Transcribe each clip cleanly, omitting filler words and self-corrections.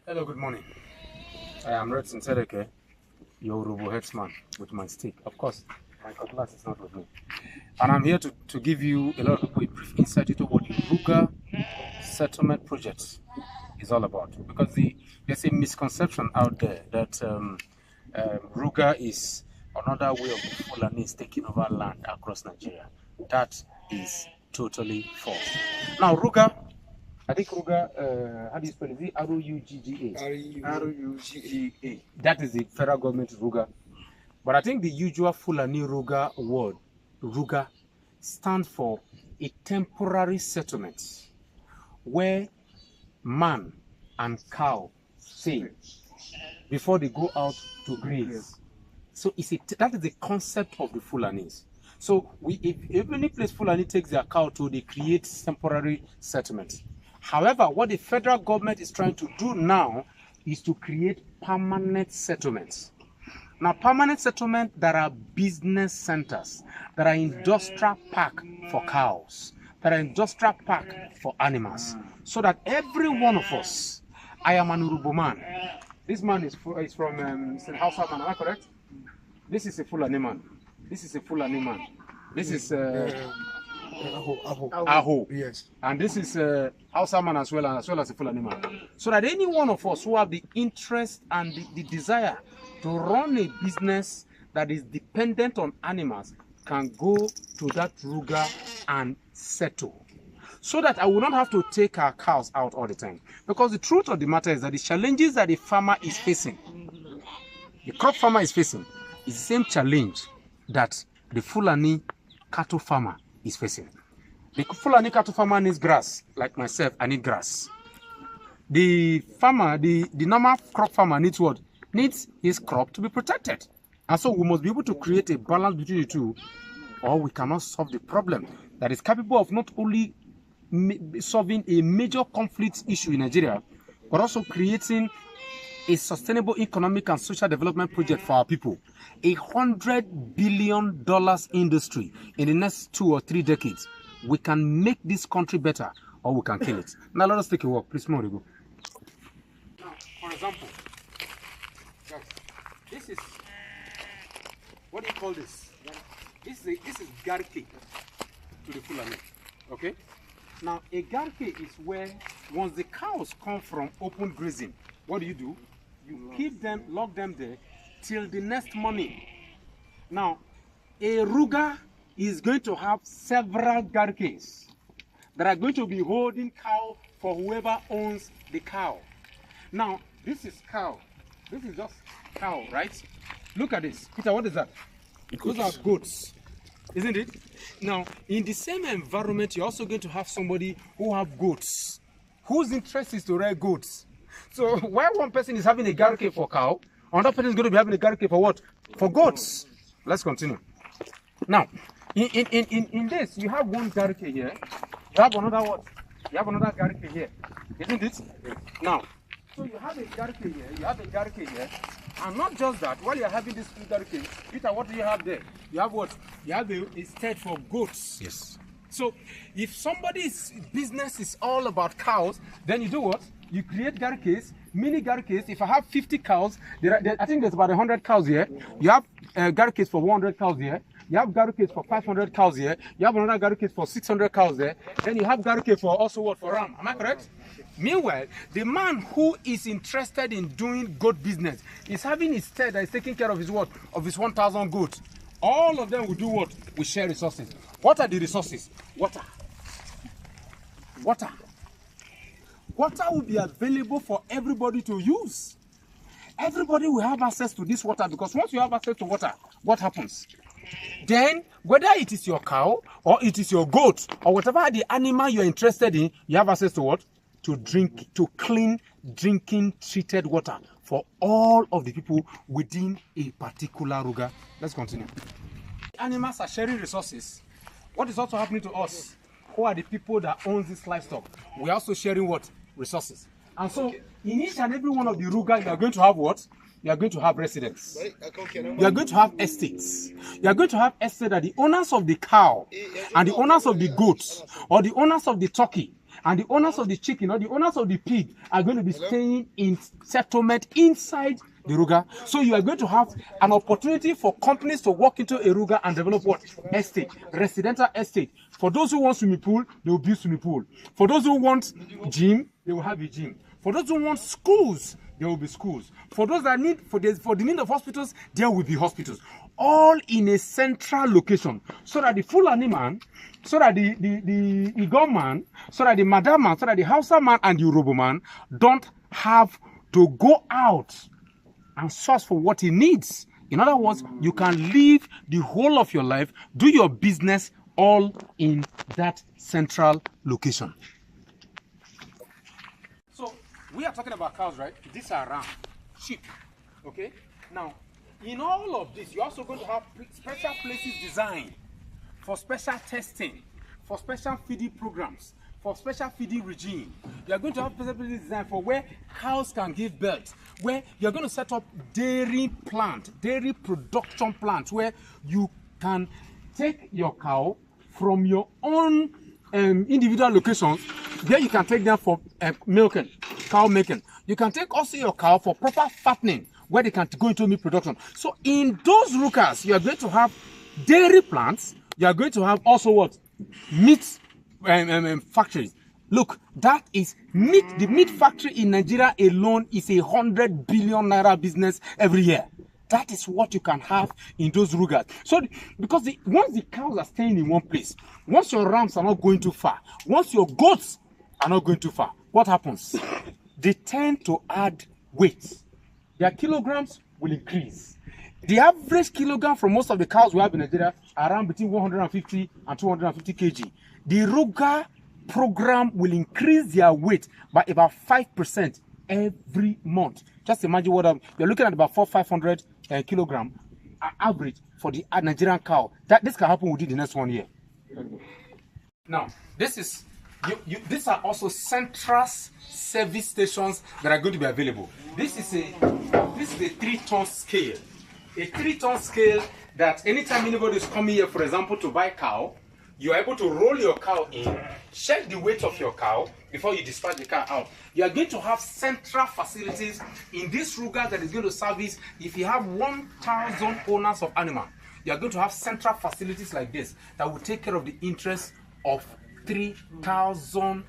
Hello, good morning. I am Retson Tedheke, your Urubu headsman with my stick. Of course, my cutlass is not with me. And I'm here to give you a lot of people a brief insight into what the Ruga settlement project is all about. Because there's a misconception out there that Ruga is another way of the Fulanis taking over land across Nigeria. That is totally false. Now, Ruga, I think Ruga, how do you spell it? R-O-U-G-G-A. R-U-G-A. That is the federal government Ruga. But I think the usual Fulani Ruga word, Ruga, stands for a temporary settlement where man and cow stay before they go out to graze. So that is the concept of the Fulanis. So if any place Fulani takes their cow to, they create temporary settlements. However, what the federal government is trying to do now is to create permanent settlements. Now, permanent settlements that are business centers, that are industrial park for cows, that are industrial park for animals, so that every one of us, I am an Urubu man. This man is from Hausa man, am I correct? This is a Fulani man. This is a Fulani man. This is Aho. Yes. And this is Hausa man as well as a Fulani man. So that any one of us who have the interest and the desire to run a business that is dependent on animals can go to that Ruga and settle. So that I will not have to take our cows out all the time. Because the truth of the matter is that the challenges that the farmer is facing, the crop farmer is facing, is the same challenge that the Fulani cattle farmer is facing. The Fulani cattle farmer needs grass, like myself, I need grass. The farmer, the normal crop farmer needs what? Needs his crop to be protected. And so we must be able to create a balance between the two, or we cannot solve the problem that is capable of not only solving a major conflict issue in Nigeria, but also creating a sustainable economic and social development project for our people. $100 billion industry in the next 2 or 3 decades. We can make this country better, or we can kill it. Now let us take a walk. Please, more go. Now, for example, this is, what do you call this? This is garke to the Fulani. Okay? Now, a garke is where, once the cows come from open grazing, what do? You keep them, lock them there till the next morning. Now, a Ruga is going to have several garkes that are going to be holding cow for whoever owns the cow. Now, this is cow. This is just cow, right? Look at this. Peter, what is that? Those are goats, isn't it? Now, in the same environment, you're also going to have somebody who have goats, whose interest is to rear goats. So while one person is having a garke for cow, another person is going to be having a garke for what? For goats. Let's continue. Now, in this, you have one garke here. You have another what? You have another garke here. Isn't it? Now, so you have a garke here, you have a garke here. And not just that, while you're having this two garkes, Peter, what do you have there? You have what? You have a shed for goats. Yes. So if somebody's business is all about cows, then you do what? You create garkes, mini garkes. If I have 50 cows, I think there's about 100 cows here. You have garkes for 100 cows here. You have garkes for 500 cows here. You have another garkes for 600 cows there. Then you have garkes for also what? For ram. Am I correct? Meanwhile, the man who is interested in doing goat business is having his shed that is taking care of his what? Of his 1,000 goats. All of them will do what? We share resources. What are the resources? Water. Water. Water will be available for everybody to use. Everybody will have access to this water, because once you have access to water, what happens? Then, whether it is your cow or it is your goat or whatever the animal you're interested in, you have access to what? To drink, to clean drinking treated water for all of the people within a particular Ruga. Let's continue. Animals are sharing resources. What is also happening to us? Who are the people that own this livestock? We are also sharing what? Resources. And so, in each and every one of the Ruga, you are going to have what? You are going to have residents. You are going to have estates. You are going to have estates that the owners of the cow and the owners of the goats or the owners of the turkey And the owners of the chicken or the owners of the pig are going to be staying in settlement inside the Ruga. So you are going to have an opportunity for companies to walk into a Ruga and develop what? Estate, residential estate. For those who want swimming pool, they will build swimming pool. For those who want gym, they will have a gym. For those who want schools, there will be schools. For those that need, for the need of hospitals, there will be hospitals. All in a central location, so that the Fulani man, so that the Igbo man, so that the Madam man, so that the Hausa man and the Yoruba man don't have to go out and source for what he needs. In other words, you can live the whole of your life, do your business all in that central location. So we are talking about cows, right? These are ram, sheep. Okay. Now, in all of this, you're also going to have special places designed for special testing, for special feeding programs, for special feeding regime. You are going to have special places designed for where cows can give birth, where you're going to set up dairy production plants, where you can take your cow from your own individual locations, where you can take them for milking, cow milking. You can take also your cow for proper fattening, where they can go into meat production. So in those rukas, you are going to have dairy plants. You are going to have also what? Meat factories. Look, that is meat. The meat factory in Nigeria alone is 100 billion naira business every year. That is what you can have in those rugas. So, because once the cows are staying in one place, once your rams are not going too far, once your goats are not going too far, what happens? They tend to add weight. Their kilograms will increase. The average kilogram from most of the cows we have in Nigeria are around between 150 and 250 kg. The Ruga program will increase their weight by about 5% every month. Just imagine what you're looking at, about 400-500 kilogram average for the Nigerian cow. This can happen within the next 1 year. Now, these are also central service stations that are going to be available. This is a 3-ton scale. A 3-ton scale that anytime anybody is coming here, for example, to buy cow, you are able to roll your cow in, check the weight of your cow before you dispatch the cow out. You are going to have central facilities in this Ruga that is going to service. If you have 1,000 owners of animal, you are going to have central facilities like this that will take care of the interests of 3,000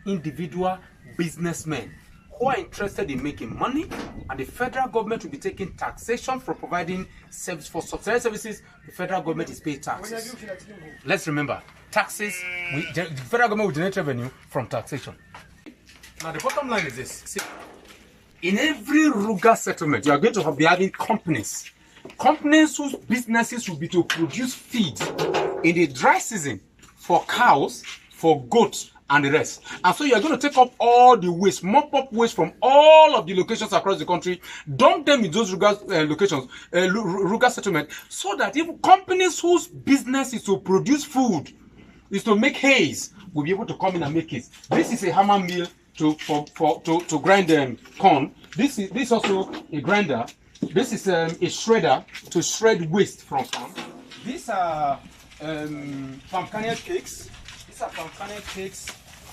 individual businessmen who are interested in making money, and the federal government will be taking taxation for providing service for subsidized services. The federal government is paying taxes. Let's remember, taxes, the federal government will generate revenue from taxation. Now the bottom line is this. See, in every Ruga settlement, you are going to be having companies whose businesses will be to produce feed in the dry season for cows, for goats, and the rest. And so you are going to take up all the waste, mop up waste from all of the locations across the country, dump them in those Ruga locations, Ruga settlement, so that if companies whose business is to produce food, is to make haze, will be able to come in and make it. This is a hammer mill to grind corn. This is also a grinder. This is a shredder to shred waste from farm. These are palm kernel cakes. These are palm kernel cakes.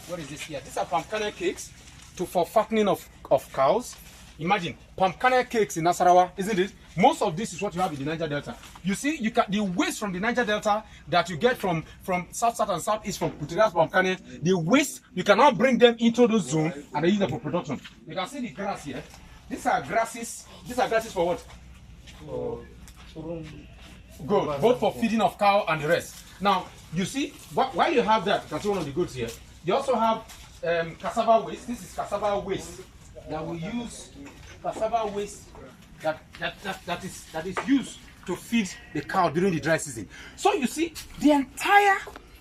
What is this here? These are palm kernel cakes for fattening of cows. Imagine palm kernel cakes in Nasarawa, isn't it? Most of this is what you have in the Niger Delta. You see, the waste from the Niger Delta that you get from south and southeast from Kuterias palm kernel, the waste you cannot bring them into those zones and they use them for production. You can see the grass here. These are grasses. These are grasses for what? Good. Both for feeding of cow and the rest. Now, you see, while you have that, that's one of the goods here, you also have cassava waste. This is cassava waste that we use. Cassava waste that is used to feed the cow during the dry season. So you see, the entire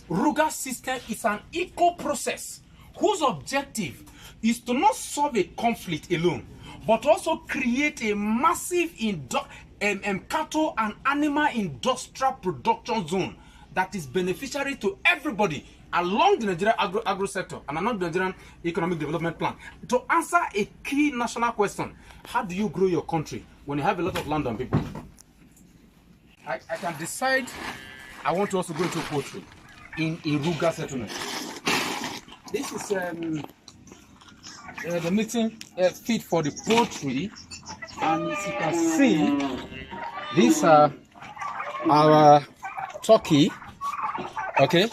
Ruga system is an eco process whose objective is to not solve a conflict alone, but also create a massive cattle and animal industrial production zone that is beneficiary to everybody along the Nigerian agro sector and along the Nigerian economic development plan. To answer a key national question, how do you grow your country when you have a lot of land on people? I can decide I want to also go into poultry in a Ruga settlement. This is the meeting feed for the poultry, and as you can see, these are our turkey, okay,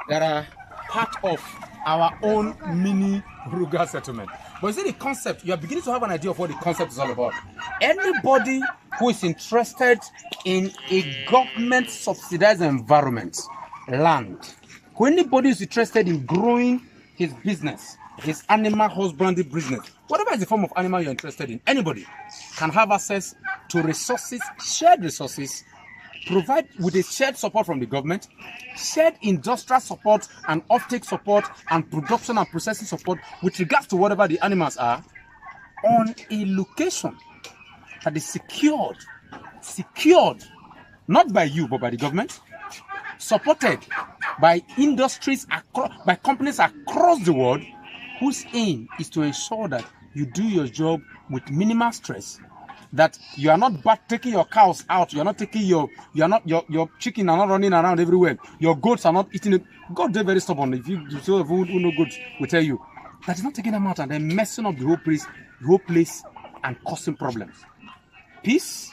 that are part of our own mini Ruga settlement. But see the concept, you are beginning to have an idea of what the concept is all about. Anybody who is interested in a government subsidized environment, land, anybody who is interested in growing his business, his animal husbandry business, whatever is the form of animal you're interested in, anybody can have access to resources, shared resources, provide with a shared support from the government, shared industrial support and offtake support and production and processing support with regards to whatever the animals are on a location that is secured, not by you but by the government, supported by industries, by companies across the world, whose aim is to ensure that you do your job with minimal stress, that you are not taking your cows out, you are not taking your chicken are not running around everywhere, your goats are not eating it. God, they're very stubborn. If you so who know goats will tell you that is not taking them out and then messing up the whole place and causing problems. Peace,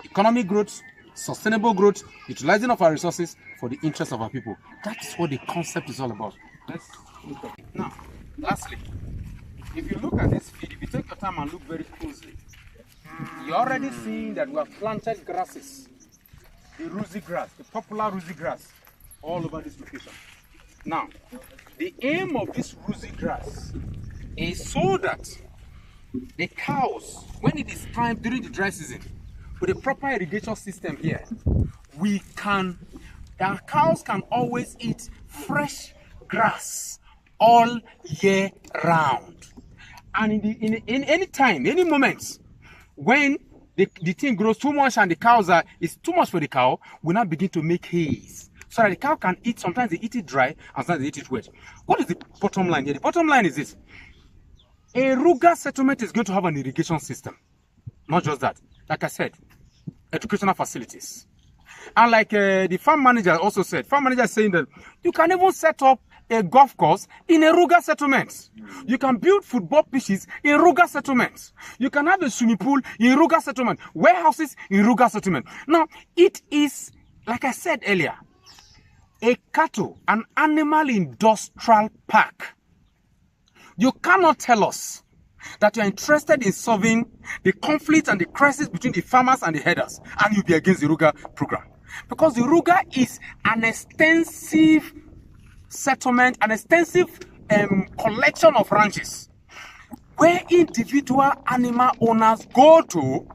economic growth, sustainable growth, utilizing of our resources for the interest of our people. That's what the concept is all about. Let's look at it. Now, lastly, if you look at this feed, if you take your time and look very closely, you're already seeing that we have planted grasses, the rosy grass, the popular rosy grass, all over this location. Now, the aim of this rosy grass is so that the cows, when it is time during the dry season, with a proper irrigation system here, our cows can always eat fresh grass all year round. And in any time, any moment, when the thing grows too much and the cows it's too much for the cow, we now begin to make haze. So that the cow can eat, sometimes they eat it dry, and sometimes they eat it wet. What is the bottom line here? The bottom line is this. A Ruga settlement is going to have an irrigation system. Not just that. Like I said, educational facilities. And like the farm manager also said, farm manager is saying that you can even set up a golf course in a Ruga settlement. You can build football pitches in Ruga settlement. You can have a swimming pool in Ruga settlement. Warehouses in Ruga settlement. Now, it is, like I said earlier, a cattle, an animal industrial park. You cannot tell us that you're interested in solving the conflict and the crisis between the farmers and the herders, and you'll be against the Ruga program. Because the Ruga is an extensive settlement, an extensive collection of ranches where individual animal owners go to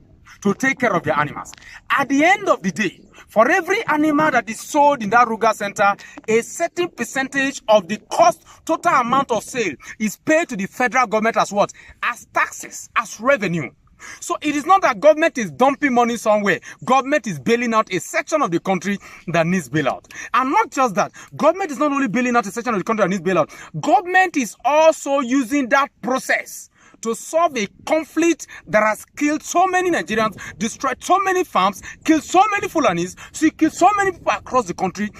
take care of their animals. At the end of the day, for every animal that is sold in that Ruga center, a certain percentage of the cost, total amount of sale, is paid to the federal government as what? As taxes, as revenue. So it is not that government is dumping money somewhere. Government is bailing out a section of the country that needs bailout. And not just that. Government is not only bailing out a section of the country that needs bailout. Government is also using that process to solve a conflict that has killed so many Nigerians, destroyed so many farms, killed so many Fulanis, killed so many people across the country.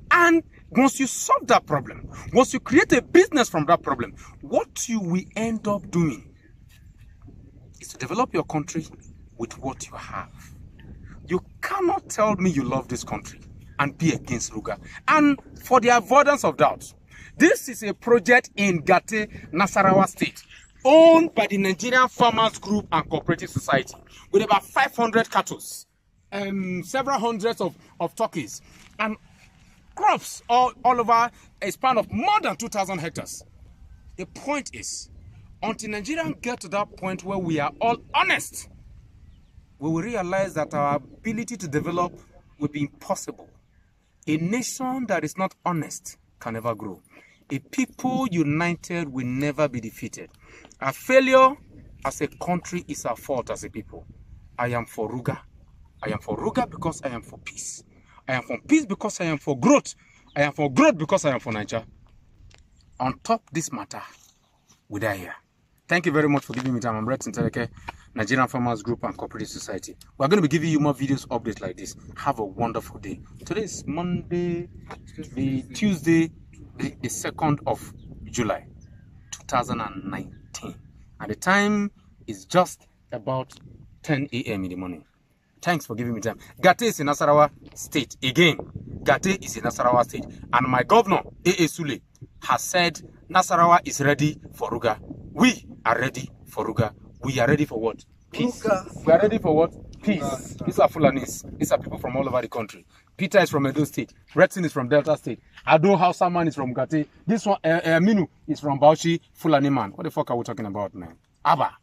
And once you solve that problem, once you create a business from that problem, what you will end up doing is to develop your country with what you have. You cannot tell me you love this country and be against Ruga. And for the avoidance of doubt, this is a project in Gate, Nasarawa State, owned by the Nigerian Farmers Group and Cooperative Society, with about 500 cattle, several hundreds of turkeys, and crops all over a span of more than 2,000 hectares. The point is, until Nigerians get to that point where we are all honest, we will realize that our ability to develop will be impossible. A nation that is not honest can never grow. A people united will never be defeated. Our failure as a country is our fault as a people. I am for Ruga. I am for Ruga because I am for peace. I am for peace because I am for growth. I am for growth because I am for Nigeria. On top this matter, we die here. Thank you very much for giving me time. I'm Retson, Tedheke, Nigerian Farmers Group and Cooperative Society. We're going to be giving you more videos, updates like this. Have a wonderful day. Today is Monday, Tuesday, the 2nd of July 2019. And the time is just about 10 a.m. in the morning. Thanks for giving me time. Gate is in Nasarawa State. Again, Gate is in Nasarawa State. And my governor, A.A. Sule, has said Nasarawa is ready for Ruga. We are ready for Ruga. We are ready for what? Peace. Ruga. We are ready for what? Peace. These are Fulanis. These are people from all over the country. Peter is from Edo State. Retson is from Delta State. Ado Hausaman is from Gate. This one, Minu is from Bauchi, Fulani man. What the fuck are we talking about, man? Abba.